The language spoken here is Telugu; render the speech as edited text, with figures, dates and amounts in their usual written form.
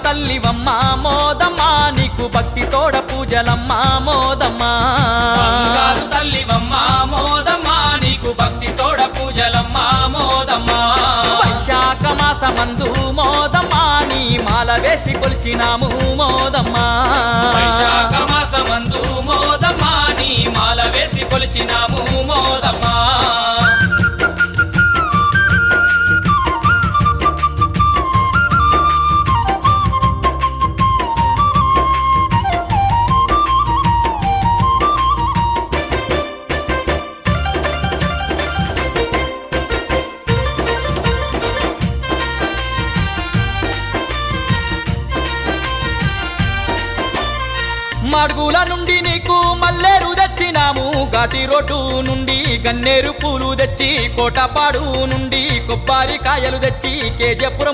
తల్లివమ్మ మోదమ్మ నీకు భక్తి తోడ పూజలమ్మ మోదమ్మ బంగారు తల్లివమ్మ మోదమ్మ నీకు భక్తి తోడ పూజలమ్మ మోదమ్మ వైశాఖ మాసమందు మోదమ్మ నీ మాల వేసి కొలిచినాము మోదమ్మ వైశాఖ మాసమందు మోదమ్మ నీ మాల వేసి కొలిచినాము మోదమ్మ మడుగుల నుండి నీకు మల్లేరు తెచ్చినాము ఘాటి రోడ్డు నుండి గన్నేరు పూలు తెచ్చి కోటపాడు నుండి కొబ్బరికాయలు తెచ్చి కేజపురం